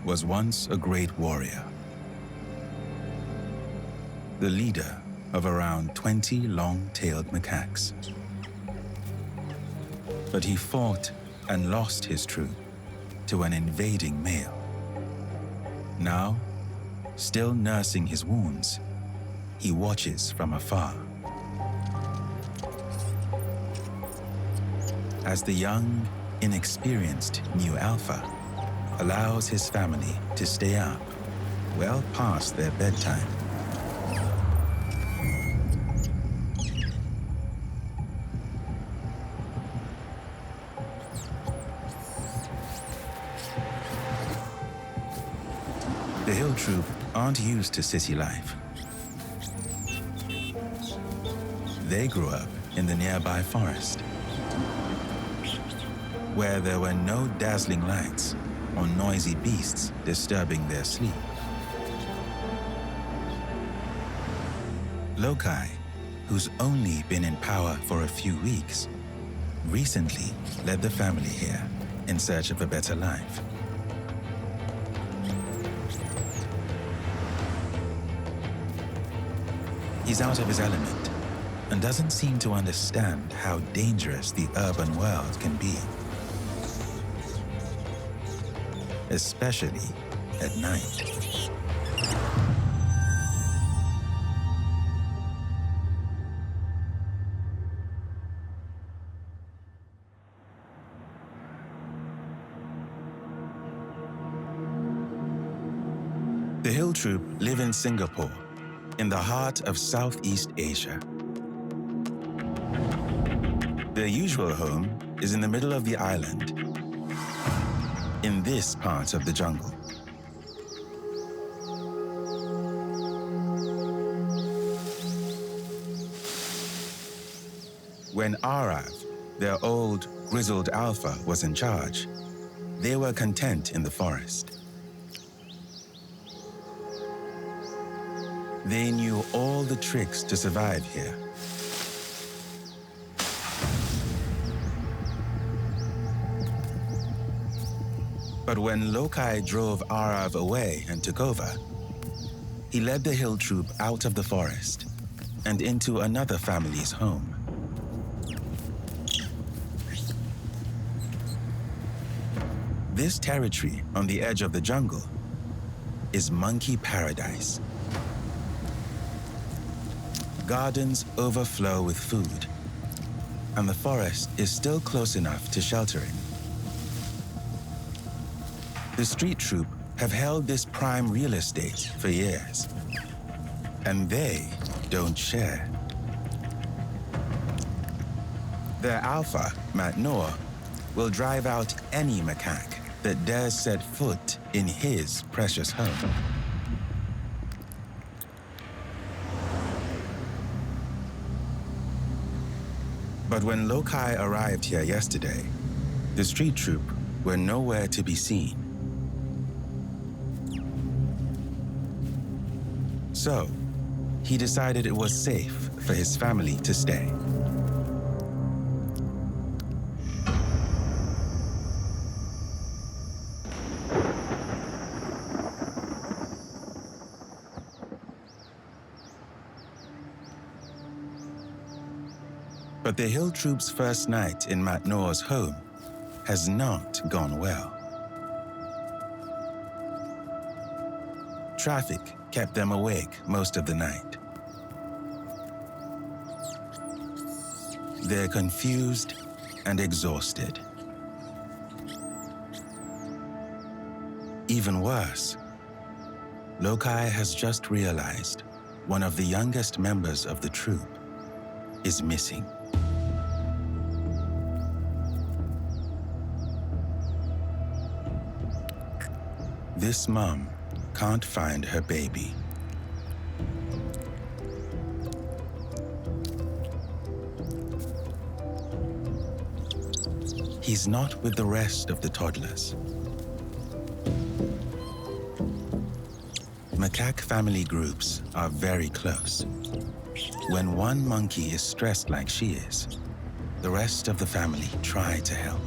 was once a great warrior, the leader of around 20 long-tailed macaques. But he fought and lost his troop to an invading male. Now, still nursing his wounds, he watches from afar. As the young, inexperienced new alpha allows his family to stay up well past their bedtime. The hill troop aren't used to city life. They grew up in the nearby forest, where there were no dazzling lights or noisy beasts disturbing their sleep. Loci, who's only been in power for a few weeks, recently led the family here in search of a better life. He's out of his element and doesn't seem to understand how dangerous the urban world can be, especially at night. The Hill Troop live in Singapore, in the heart of Southeast Asia. Their usual home is in the middle of the island, in this part of the jungle. When Aarav, their old, grizzled alpha, was in charge, they were content in the forest. They knew all the tricks to survive here. But when Loci drove Aarav away and took over, he led the hill troop out of the forest and into another family's home. This territory on the edge of the jungle is monkey paradise. Gardens overflow with food, and the forest is still close enough to shelter it. The street troop have held this prime real estate for years, and they don't share. Their alpha, Matnoor, will drive out any macaque that dares set foot in his precious home. But when Loci arrived here yesterday, the street troop were nowhere to be seen. So, he decided it was safe for his family to stay. But the hill troop's first night in Matnoor's home has not gone well. Traffic kept them awake most of the night. They're confused and exhausted. Even worse, Loci has just realized one of the youngest members of the troop is missing. This mom can't find her baby. He's not with the rest of the toddlers. Macaque family groups are very close. When one monkey is stressed like she is, the rest of the family try to help.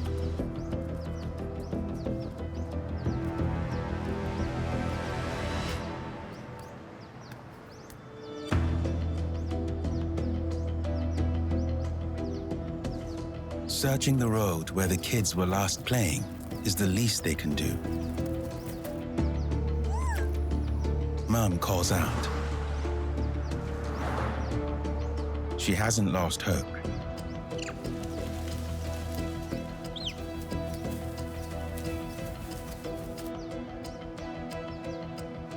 Searching the road where the kids were last playing is the least they can do. Mom calls out. She hasn't lost hope.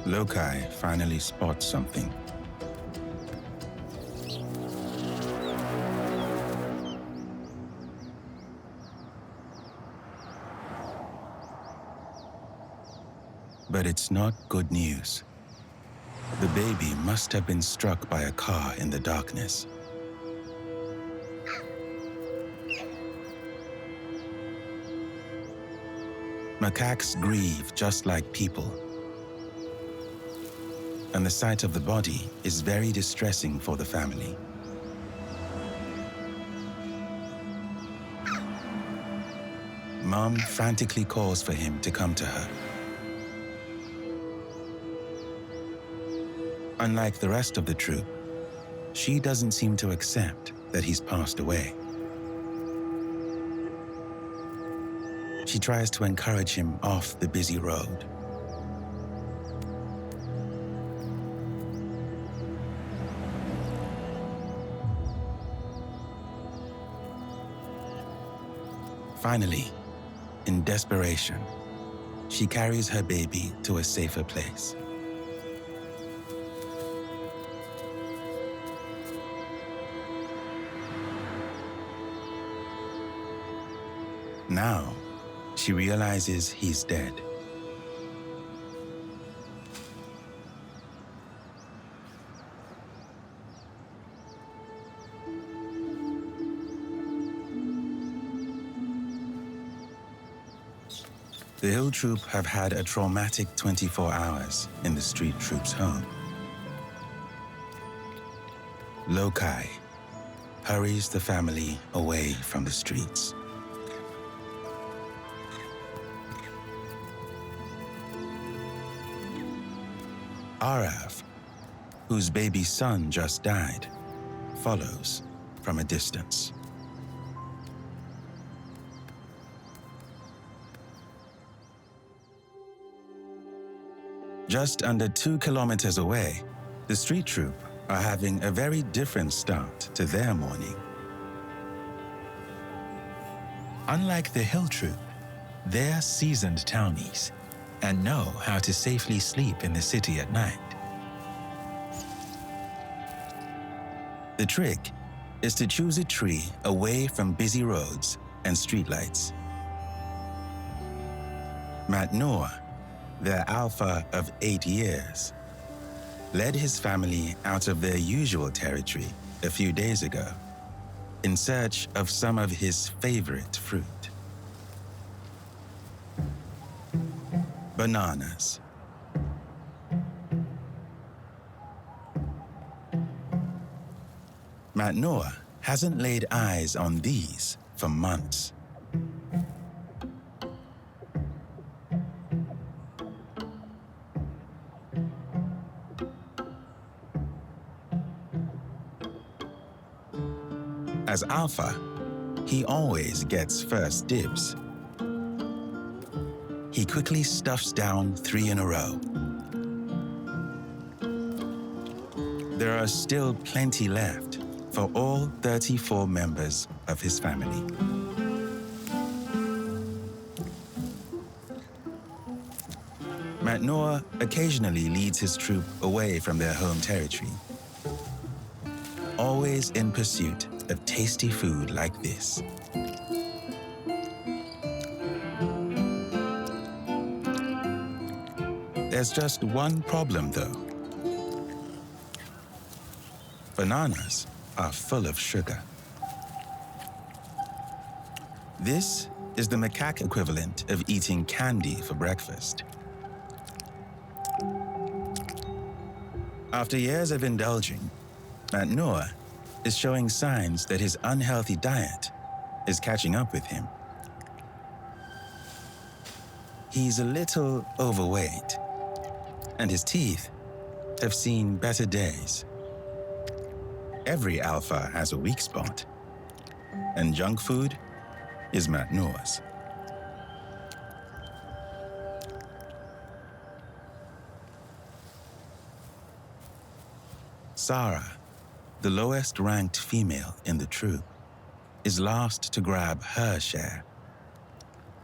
Loci finally spots something. But it's not good news. The baby must have been struck by a car in the darkness. Macaques grieve just like people, and the sight of the body is very distressing for the family. Mom frantically calls for him to come to her. Unlike the rest of the troop, she doesn't seem to accept that he's passed away. She tries to encourage him off the busy road. Finally, in desperation, she carries her baby to a safer place. Now, she realizes he's dead. The Hill Troop have had a traumatic 24 hours in the Street Troop's home. Loci hurries the family away from the streets. Aarav, whose baby son just died, follows from a distance. Just under 2 kilometers away, the Street Troop are having a very different start to their morning. Unlike the Hill Troop, they're seasoned townies and know how to safely sleep in the city at night. The trick is to choose a tree away from busy roads and streetlights. Matnoor, their alpha of 8 years, led his family out of their usual territory a few days ago in search of some of his favorite fruit. Bananas. Matnoor hasn't laid eyes on these for months. As alpha, he always gets first dibs. He quickly stuffs down 3 in a row. There are still plenty left for all 34 members of his family. Matnoor occasionally leads his troop away from their home territory, always in pursuit of tasty food like this. There's just one problem, though. Bananas are full of sugar. This is the macaque equivalent of eating candy for breakfast. After years of indulging, Matnoor is showing signs that his unhealthy diet is catching up with him. He's a little overweight, and his teeth have seen better days. Every alpha has a weak spot, and junk food is Matnoor's. Sara, the lowest ranked female in the troop, is last to grab her share.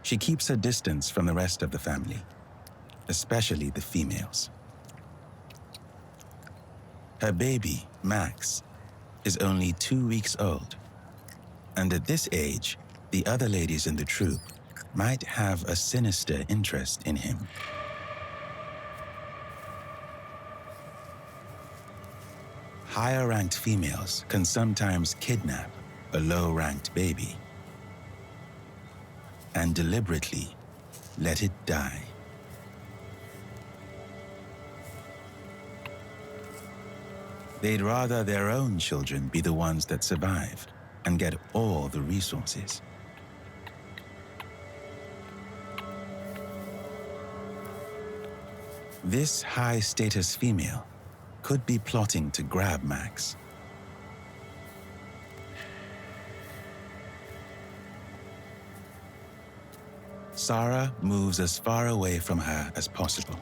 She keeps her distance from the rest of the family, especially the females. Her baby, Max, is only 2 weeks old, and at this age, the other ladies in the troop might have a sinister interest in him. Higher-ranked females can sometimes kidnap a low-ranked baby and deliberately let it die. They'd rather their own children be the ones that survive and get all the resources. This high-status female could be plotting to grab Max. Sara moves as far away from her as possible.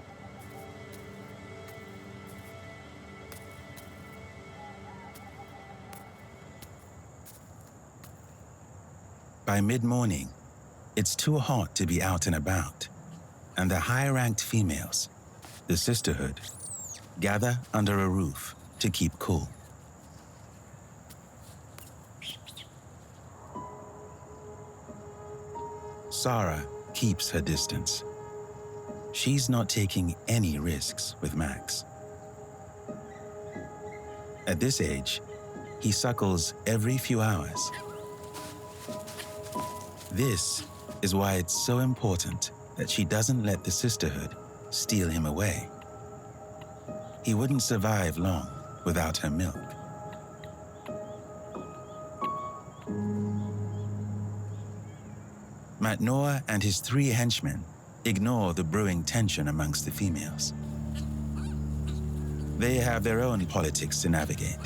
By mid-morning, it's too hot to be out and about, and the high-ranked females, the Sisterhood, gather under a roof to keep cool. Sara keeps her distance. She's not taking any risks with Max. At this age, he suckles every few hours. This is why it's so important that she doesn't let the Sisterhood steal him away. He wouldn't survive long without her milk. Matnoor and his 3 henchmen ignore the brewing tension amongst the females. They have their own politics to navigate.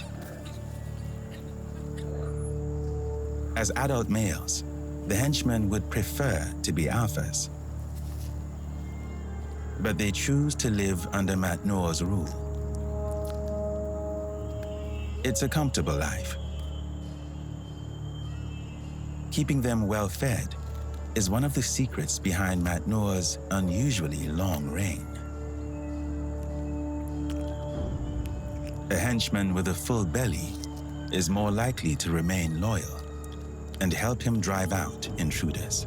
As adult males, the henchmen would prefer to be alphas, but they choose to live under Matnoor's rule. It's a comfortable life. Keeping them well-fed is one of the secrets behind Matnoor's unusually long reign. A henchman with a full belly is more likely to remain loyal and help him drive out intruders.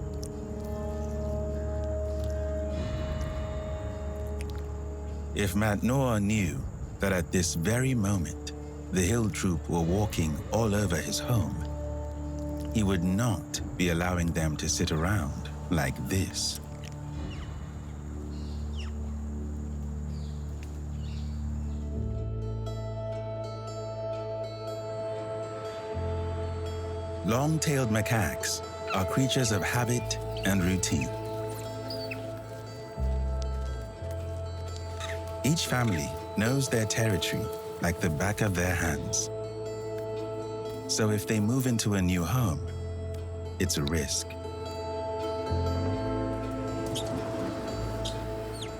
If Matnoor knew that at this very moment the hill troop were walking all over his home, he would not be allowing them to sit around like this. Long-tailed macaques are creatures of habit and routine. Each family knows their territory like the back of their hands. So if they move into a new home, it's a risk.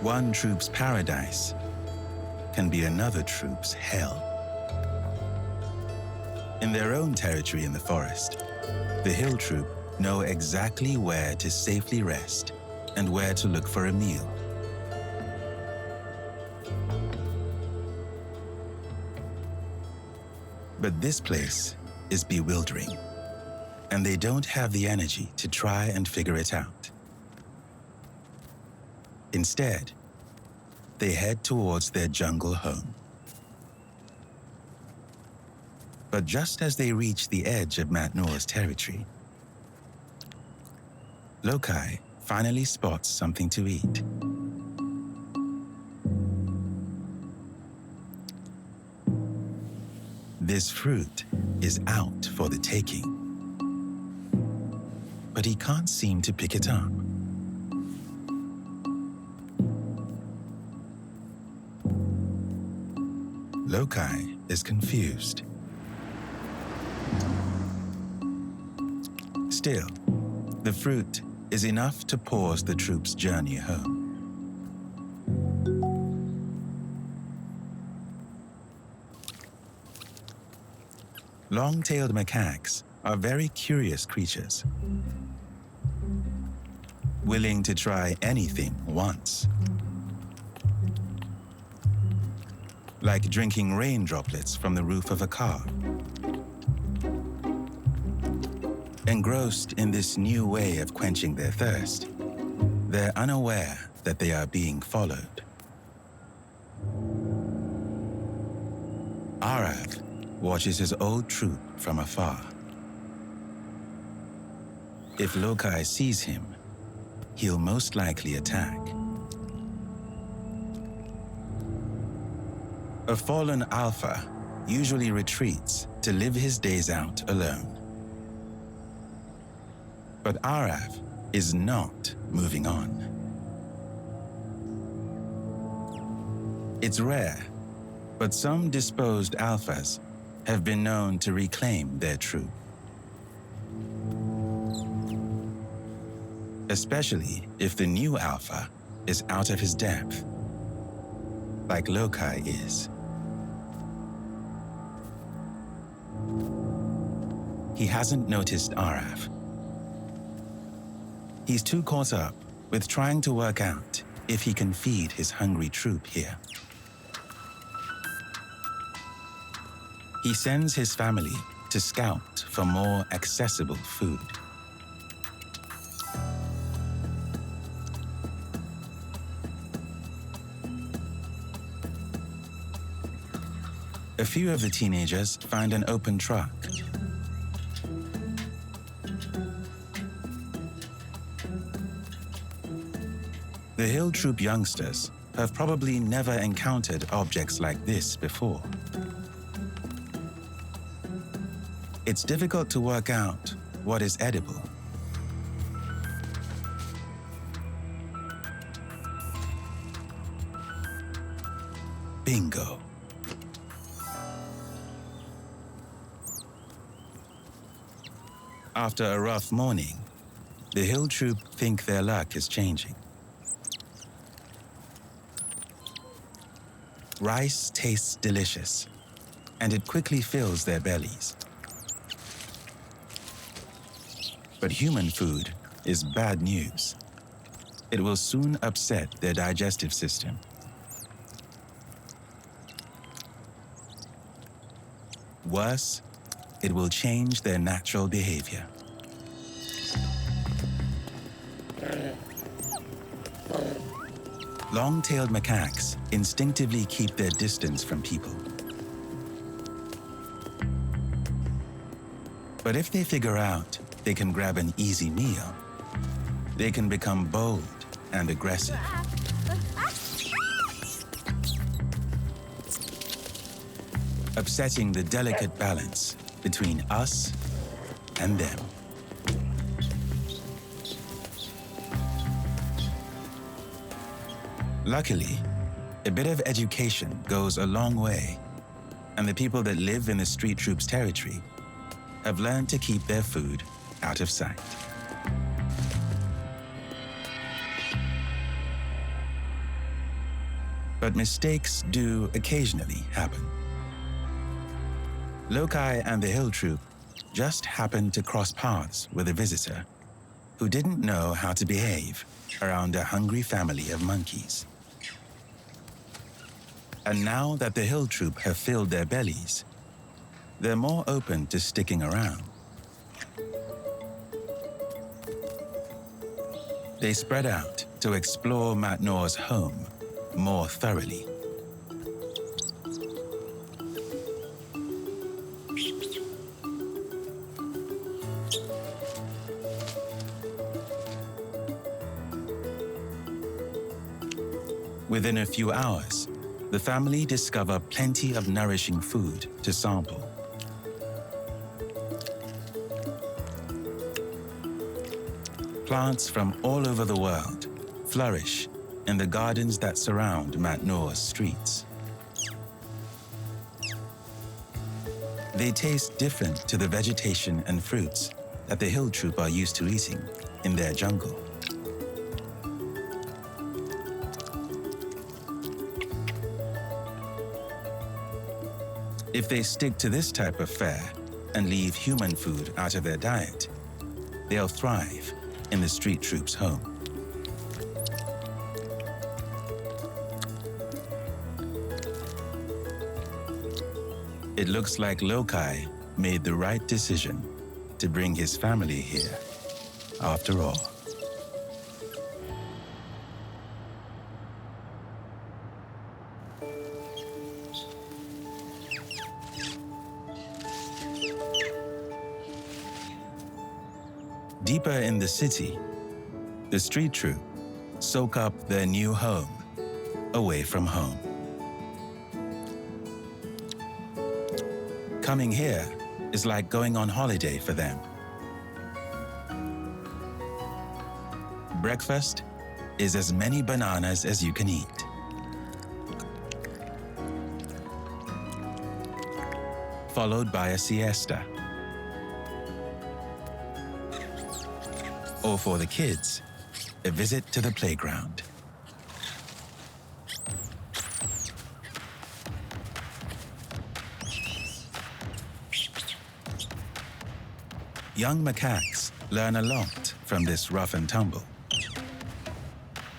One troop's paradise can be another troop's hell. In their own territory in the forest, the hill troop know exactly where to safely rest and where to look for a meal. But this place is bewildering, and they don't have the energy to try and figure it out. Instead, they head towards their jungle home. But just as they reach the edge of Matnoor's territory, Loci finally spots something to eat. This fruit is out for the taking, but he can't seem to pick it up. Loci is confused. Still, The fruit is enough to pause the troop's journey home. Long-tailed macaques are very curious creatures, willing to try anything once. Like drinking rain droplets from the roof of a car. Engrossed in this new way of quenching their thirst, they're unaware that they are being followed. Aarav watches his old troop from afar. If Loci sees him, he'll most likely attack. A fallen alpha usually retreats to live his days out alone. But Aarav is not moving on. It's rare, but some disposed alphas have been known to reclaim their troop. Especially if the new alpha is out of his depth, like Loci is. He hasn't noticed Aarav. He's too caught up with trying to work out if he can feed his hungry troop here. He sends his family to scout for more accessible food. A few of the teenagers find an open truck. The hill troop youngsters have probably never encountered objects like this before. It's difficult to work out what is edible. Bingo. After a rough morning, the hill troop think their luck is changing. Rice tastes delicious, and it quickly fills their bellies. But human food is bad news. It will soon upset their digestive system. Worse, it will change their natural behavior. Long-tailed macaques instinctively keep their distance from people. But if they figure out they can grab an easy meal, they can become bold and aggressive. Upsetting the delicate balance between us and them. Luckily, a bit of education goes a long way, and the people that live in the street troops' territory have learned to keep their food out of sight. But mistakes do occasionally happen. Loci and the hill troop just happened to cross paths with a visitor who didn't know how to behave around a hungry family of monkeys. And now that the hill troop have filled their bellies, they're more open to sticking around. They spread out to explore Matnoor's home more thoroughly. Within a few hours, the family discover plenty of nourishing food to sample. Plants from all over the world flourish in the gardens that surround Matnoor's streets. They taste different to the vegetation and fruits that the hill troop are used to eating in their jungle. If they stick to this type of fare and leave human food out of their diet, they'll thrive in the street troops' home. It looks like Loci made the right decision to bring his family here, after all. Deeper in the city, the street troop soak up their new home away from home. Coming here is like going on holiday for them. Breakfast is as many bananas as you can eat. Followed by a siesta. Or for the kids, a visit to the playground. Young macaques learn a lot from this rough and tumble.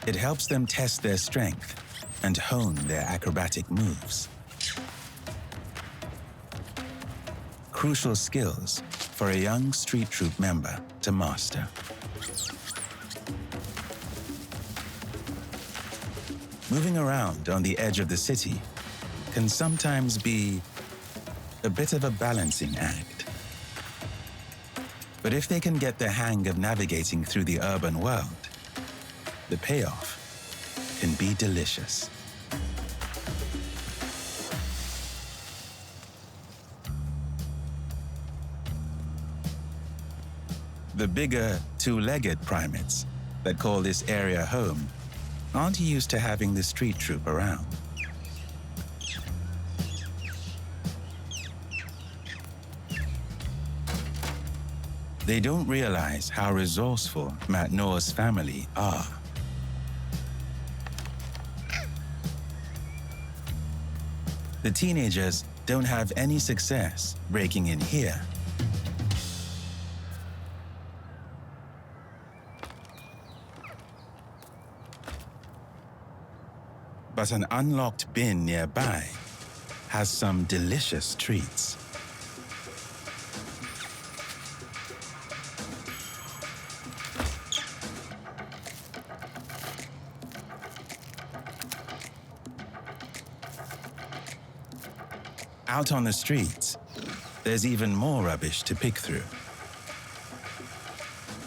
It helps them test their strength and hone their acrobatic moves. Crucial skills for a young street troop member to master. Moving around on the edge of the city can sometimes be a bit of a balancing act. But if they can get the hang of navigating through the urban world, the payoff can be delicious. The bigger two-legged primates that call this area home aren't used to having the street troop around. They don't realize how resourceful Matnoor's family are. The teenagers don't have any success breaking in here. But an unlocked bin nearby has some delicious treats. Out on the streets, there's even more rubbish to pick through.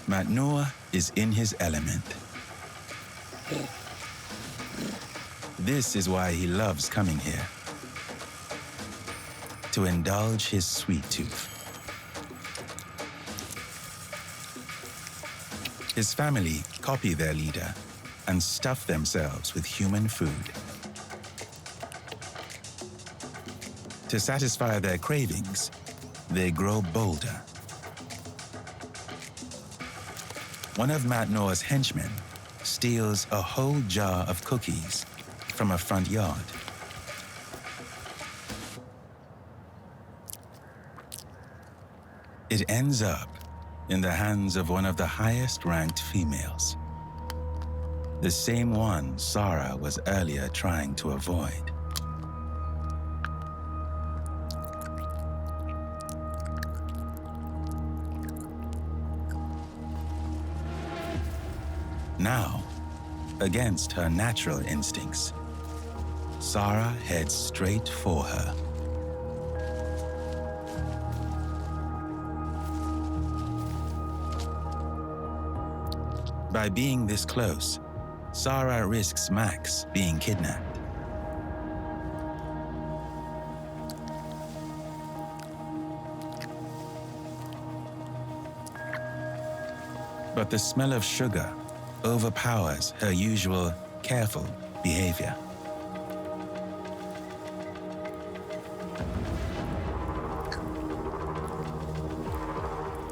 Matnoor is in his element. This is why he loves coming here, to indulge his sweet tooth. His family copy their leader and stuff themselves with human food. To satisfy their cravings, they grow bolder. One of Matnoor's henchmen steals a whole jar of cookies from a front yard. It ends up in the hands of one of the highest-ranked females, the same one Sara was earlier trying to avoid. Now, against her natural instincts, Sara heads straight for her. By being this close, Sara risks Max being kidnapped. But the smell of sugar overpowers her usual careful behavior.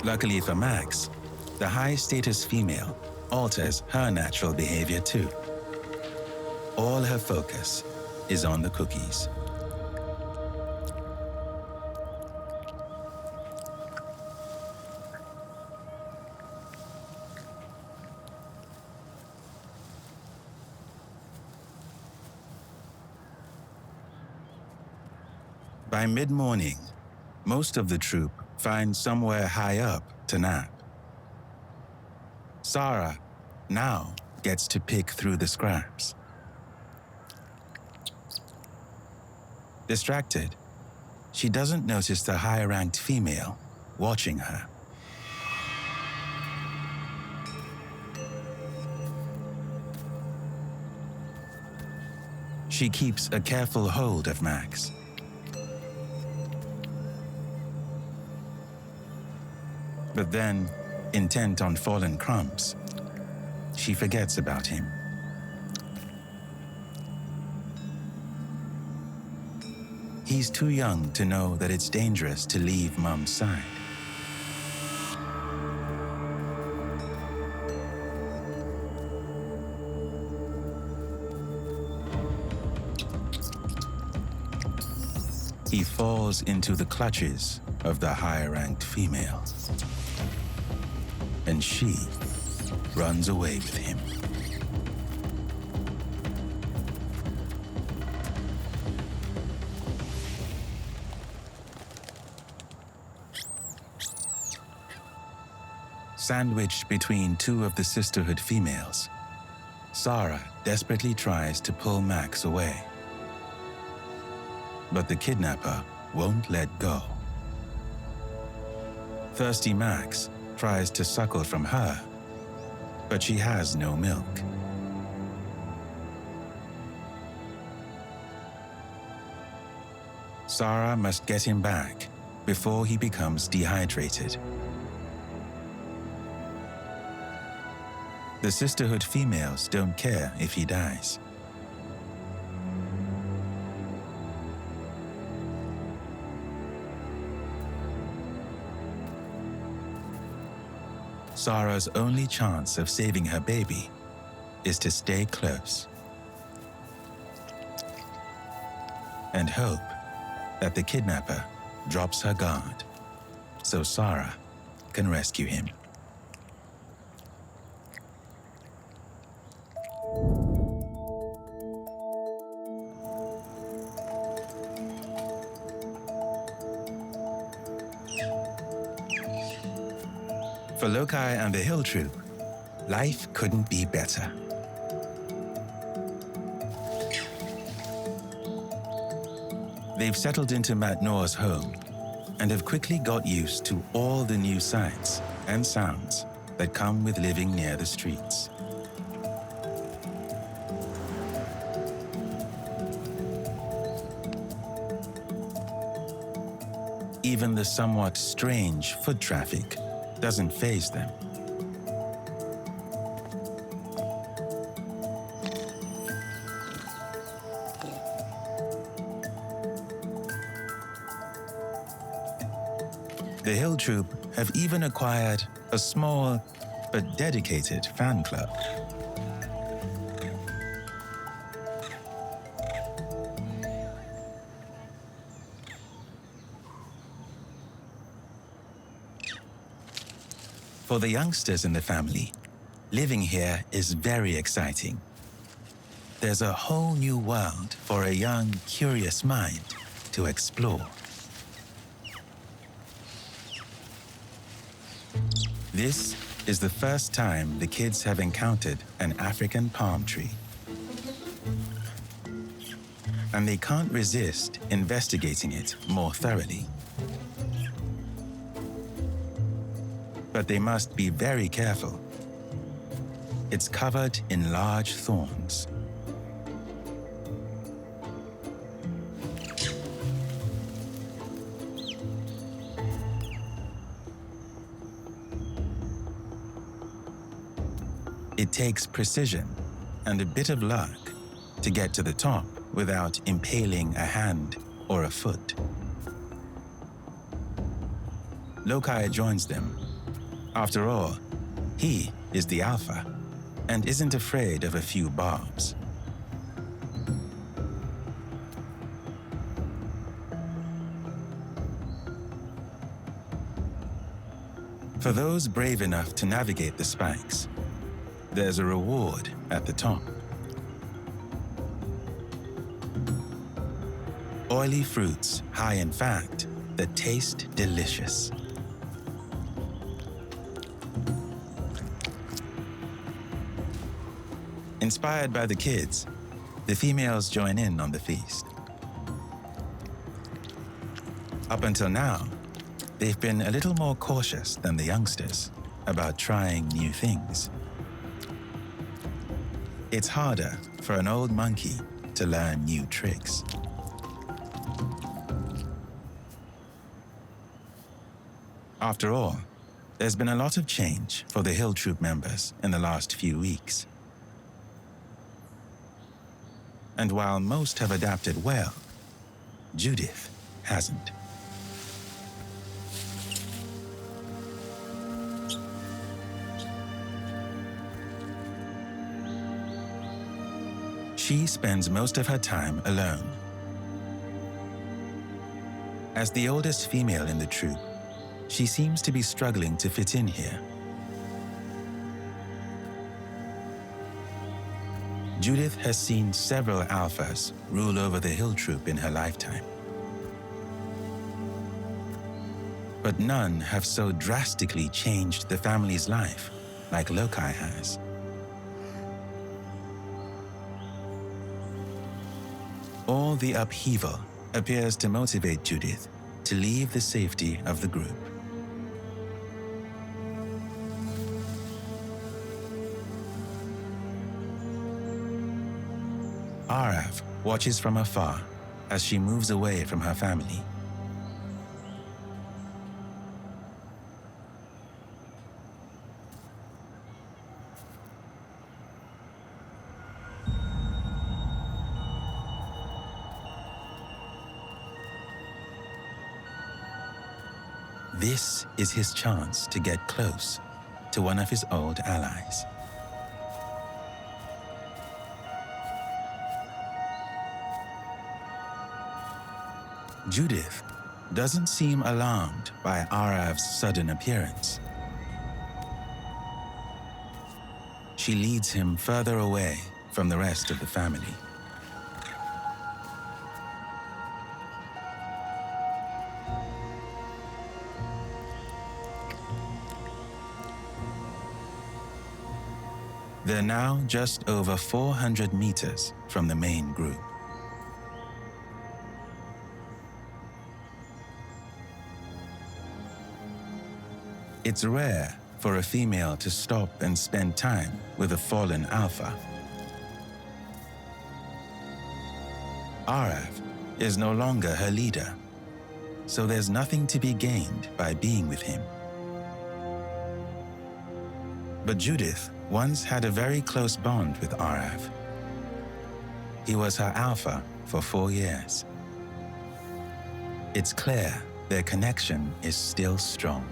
Luckily for Max, the high-status female alters her natural behavior too. All her focus is on the cookies. By mid-morning, most of the troop find somewhere high up to nap. Sara now gets to pick through the scraps. Distracted, she doesn't notice the high-ranked female watching her. She keeps a careful hold of Max. But then, intent on fallen crumbs, she forgets about him. He's too young to know that it's dangerous to leave Mum's side. He falls into the clutches of the high-ranked female, and she runs away with him. Sandwiched between two of the Sisterhood females, Sara desperately tries to pull Max away. But the kidnapper won't let go. Thirsty Max tries to suckle from her, but she has no milk. Sara must get him back before he becomes dehydrated. The Sisterhood females don't care if he dies. Sara's only chance of saving her baby is to stay close and hope that the kidnapper drops her guard so Sara can rescue him. For Loci and the Hill Troop, life couldn't be better. They've settled into Matnoor's home and have quickly got used to all the new sights and sounds that come with living near the streets. Even the somewhat strange foot traffic doesn't faze them. The Hill Troop have even acquired a small but dedicated fan club. For the youngsters in the family, living here is very exciting. There's a whole new world for a young, curious mind to explore. This is the first time the kids have encountered an African palm tree. And they can't resist investigating it more thoroughly. But they must be very careful. It's covered in large thorns. It takes precision and a bit of luck to get to the top without impaling a hand or a foot. Loci joins them After all, he is the alpha and isn't afraid of a few barbs. For those brave enough to navigate the spikes, there's a reward at the top. Oily fruits high in fat that taste delicious. Inspired by the kids, the females join in on the feast. Up until now, they've been a little more cautious than the youngsters about trying new things. It's harder for an old monkey to learn new tricks. After all, there's been a lot of change for the Hill Troop members in the last few weeks. And while most have adapted well, Judith hasn't. She spends most of her time alone. As the oldest female in the troop, she seems to be struggling to fit in here. Judith has seen several alphas rule over the Hill Troop in her lifetime. But none have so drastically changed the family's life like Loci has. All the upheaval appears to motivate Judith to leave the safety of the group. Aarav watches from afar as she moves away from her family. This is his chance to get close to one of his old allies. Judith doesn't seem alarmed by Aarav's sudden appearance. She leads him further away from the rest of the family. They're now just over 400 meters from the main group. It's rare for a female to stop and spend time with a fallen alpha. Aarav is no longer her leader, so there's nothing to be gained by being with him. But Judith once had a very close bond with Aarav. He was her alpha for 4 years. It's clear their connection is still strong.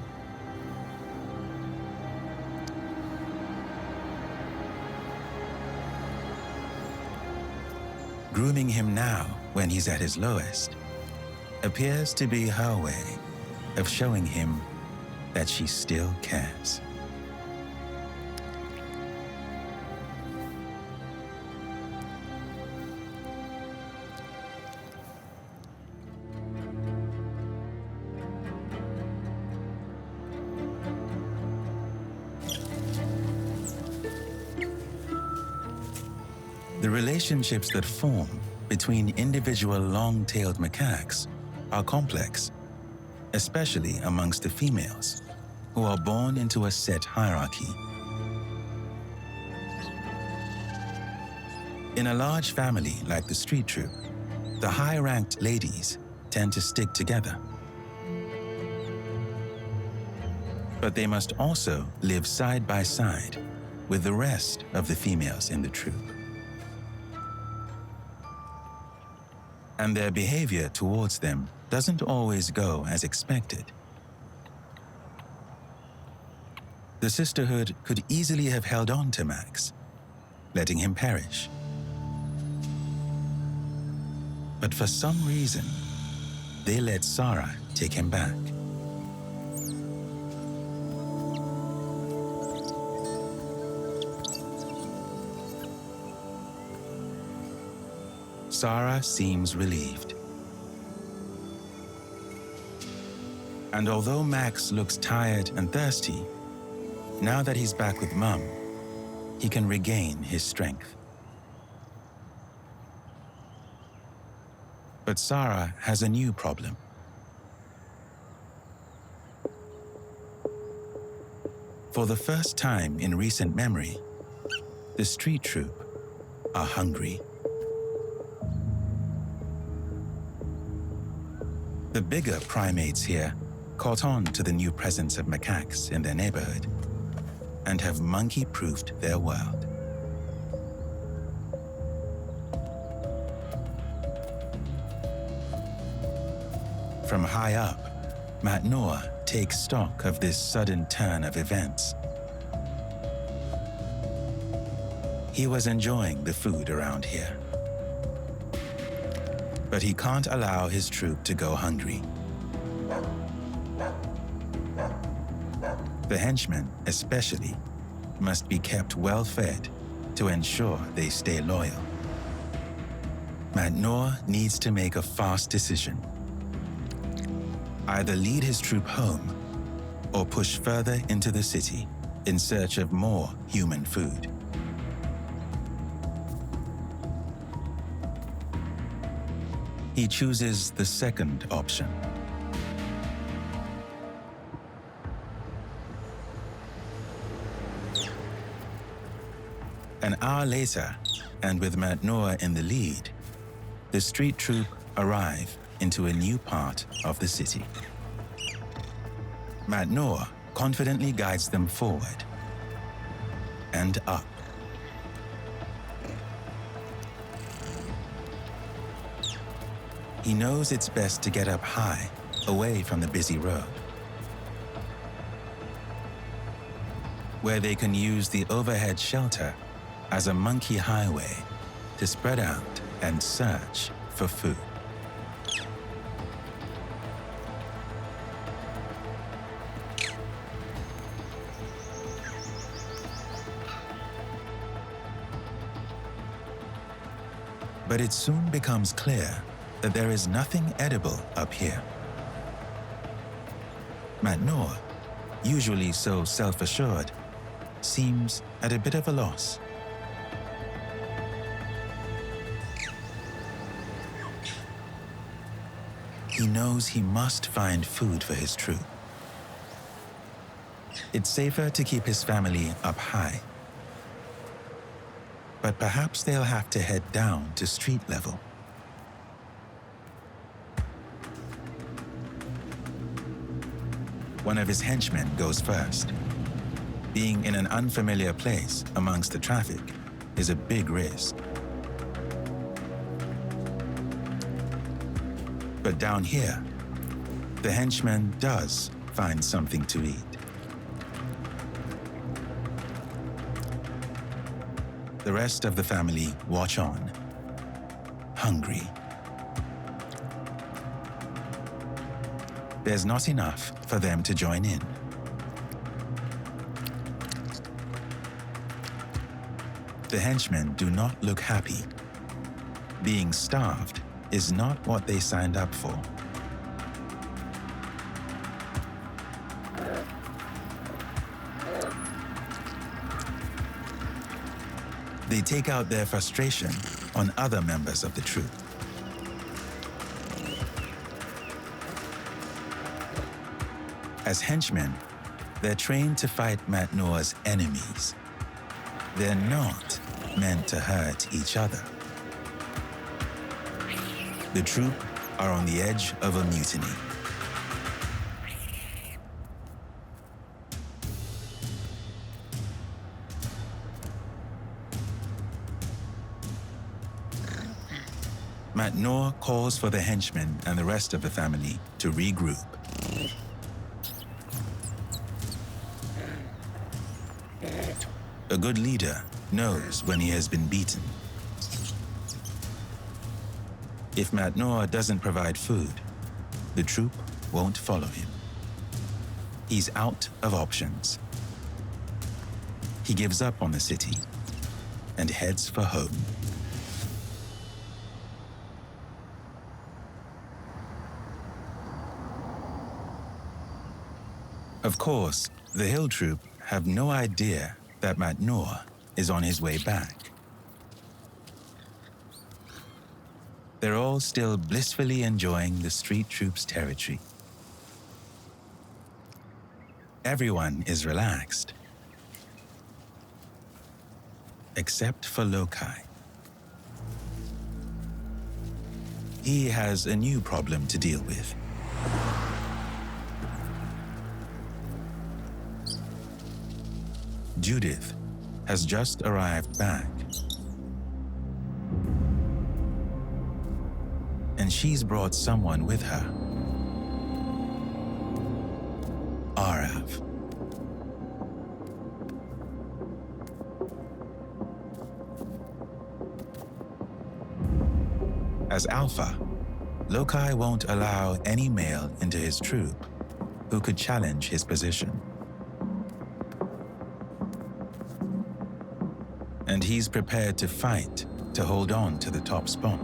Grooming him now when he's at his lowest appears to be her way of showing him that she still cares. The relationships that form between individual long-tailed macaques are complex, especially amongst the females, who are born into a set hierarchy. In a large family like the street troop, the high-ranked ladies tend to stick together. But they must also live side by side with the rest of the females in the troop. And their behavior towards them doesn't always go as expected. The Sisterhood could easily have held on to Max, letting him perish. But for some reason, they let Sara take him back. Sara seems relieved. And although Max looks tired and thirsty, now that he's back with Mum, he can regain his strength. But Sara has a new problem. For the first time in recent memory, the street troop are hungry. The bigger primates here caught on to the new presence of macaques in their neighborhood and have monkey-proofed their world. From high up, Matnoor takes stock of this sudden turn of events. He was enjoying the food around here, but he can't allow his troop to go hungry. The henchmen, especially, must be kept well-fed to ensure they stay loyal. Matnoor needs to make a fast decision. Either lead his troop home or push further into the city in search of more human food. He chooses the second option. An hour later, and with Matnoor in the lead, the street troop arrive into a new part of the city. Matnoor confidently guides them forward and up. He knows it's best to get up high, away from the busy road, where they can use the overhead shelter as a monkey highway to spread out and search for food. But it soon becomes clear that there is nothing edible up here. Matnoor, usually so self-assured, seems at a bit of a loss. He knows he must find food for his troop. It's safer to keep his family up high. But perhaps they'll have to head down to street level. One of his henchmen goes first. Being in an unfamiliar place amongst the traffic is a big risk. But down here, the henchman does find something to eat. The rest of the family watch on, hungry. There's not enough for them to join in. The henchmen do not look happy. Being starved is not what they signed up for. They take out their frustration on other members of the troop. As henchmen, they're trained to fight Matnoor's enemies. They're not meant to hurt each other. The troop are on the edge of a mutiny. Matnoor calls for the henchmen and the rest of the family to regroup. A good leader knows when he has been beaten. If Matnoor doesn't provide food, the troop won't follow him. He's out of options. He gives up on the city and heads for home. Of course, the hill troop have no idea that Matnoor is on his way back. They're all still blissfully enjoying the street troop's territory. Everyone is relaxed, except for Loci. He has a new problem to deal with. Judith has just arrived back, and she's brought someone with her. Aarav. As Alpha, Loci won't allow any male into his troop who could challenge his position. And he's prepared to fight to hold on to the top spot.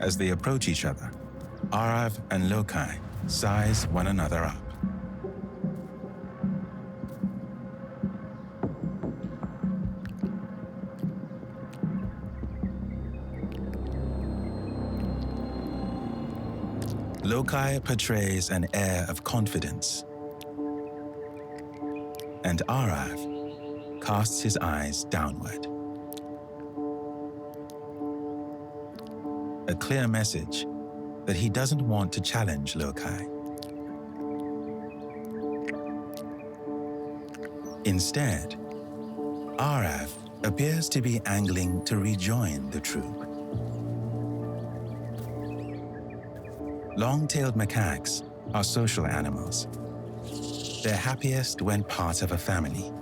As they approach each other, Aarav and Loci size one another up. Loci portrays an air of confidence, and Aarav casts his eyes downward. A clear message that he doesn't want to challenge Loci. Instead, Aarav appears to be angling to rejoin the troop. Long-tailed macaques are social animals. They're happiest when part of a family.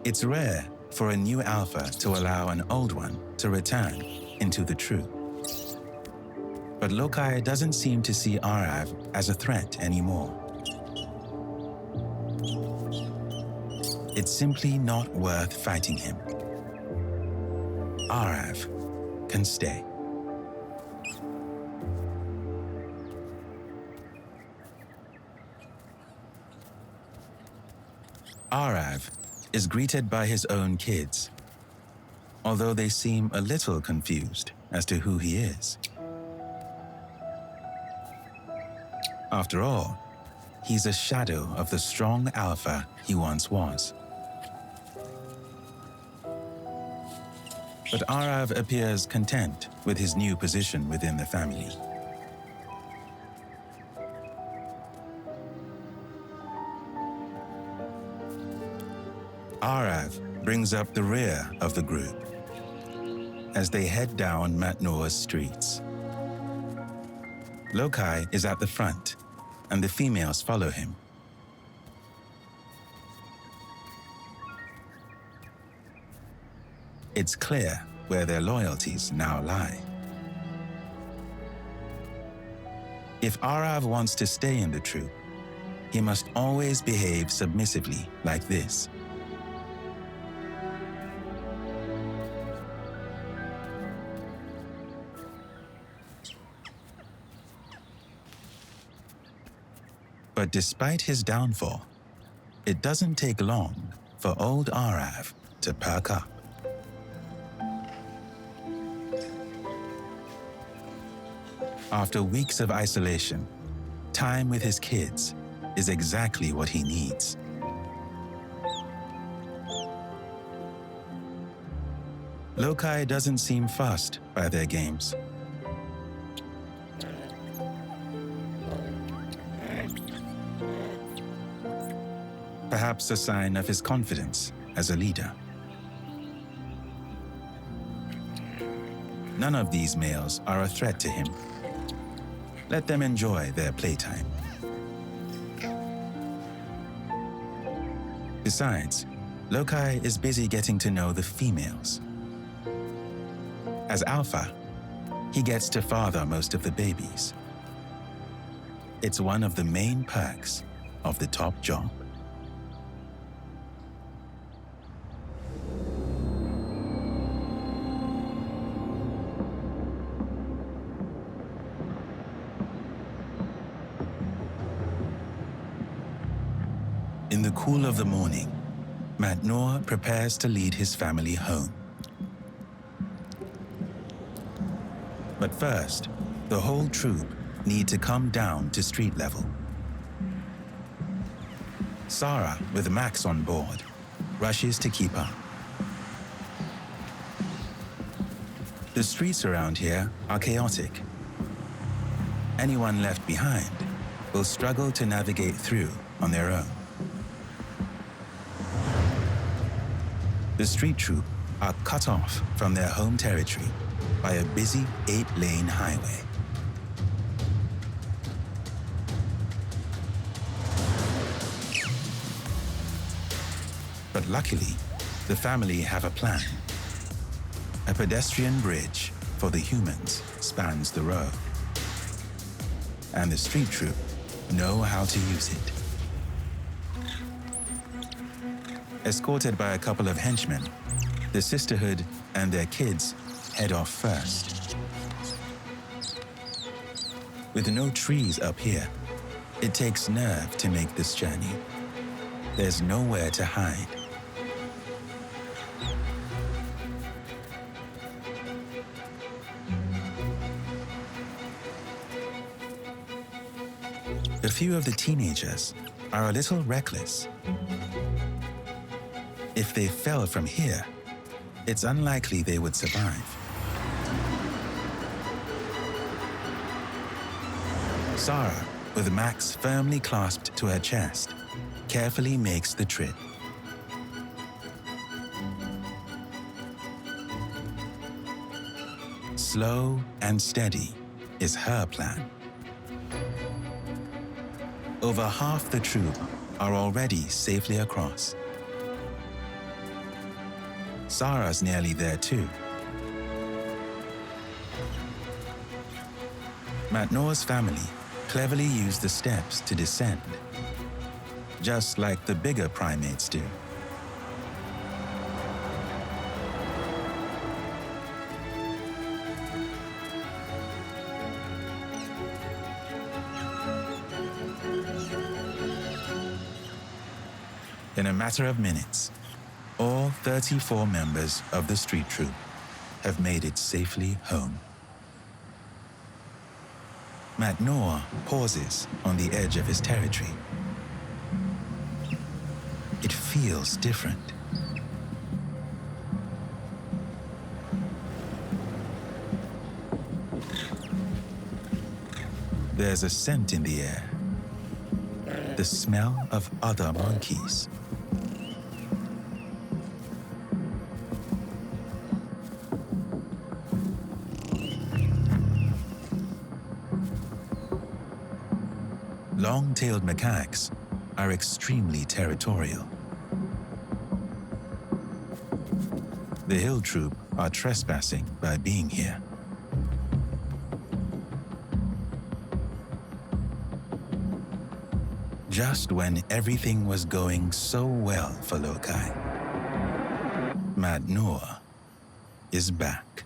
It's rare for a new alpha to allow an old one to return into the troop. But Loci doesn't seem to see Aarav as a threat anymore. It's simply not worth fighting him. Aarav can stay. Aarav is greeted by his own kids, although they seem a little confused as to who he is. After all, he's a shadow of the strong alpha he once was. But Aarav appears content with his new position within the family. Aarav brings up the rear of the group as they head down Matnoor's streets. Loci is at the front, and the females follow him. It's clear where their loyalties now lie. If Aarav wants to stay in the troop, he must always behave submissively like this. But despite his downfall, it doesn't take long for old Aarav to perk up. After weeks of isolation, time with his kids is exactly what he needs. Loci doesn't seem fussed by their games. Perhaps a sign of his confidence as a leader. None of these males are a threat to him. Let them enjoy their playtime. Besides, Loci is busy getting to know the females. As alpha, he gets to father most of the babies. It's one of the main perks of the top job. In the cool of the morning, Matnoor prepares to lead his family home. But first, the whole troop need to come down to street level. Sara, with Max on board, rushes to keep up. The streets around here are chaotic. Anyone left behind will struggle to navigate through on their own. The street troop are cut off from their home territory by a busy 8-lane highway. But luckily, the family have a plan. A pedestrian bridge for the humans spans the road, and the street troop know how to use it. Escorted by a couple of henchmen, the Sisterhood and their kids head off first. With no trees up here, it takes nerve to make this journey. There's nowhere to hide. A few of the teenagers are a little reckless. If they fell from here, it's unlikely they would survive. Sara, with Max firmly clasped to her chest, carefully makes the trip. Slow and steady is her plan. Over half the troop are already safely across. Sara's nearly there too. Matnoor's family cleverly use the steps to descend, just like the bigger primates do. In a matter of minutes, all 34 members of the street troop have made it safely home. Matnoor pauses on the edge of his territory. It feels different. There's a scent in the air, the smell of other monkeys. Long-tailed macaques are extremely territorial. The hill troop are trespassing by being here. Just when everything was going so well for Loci, Matnoor is back.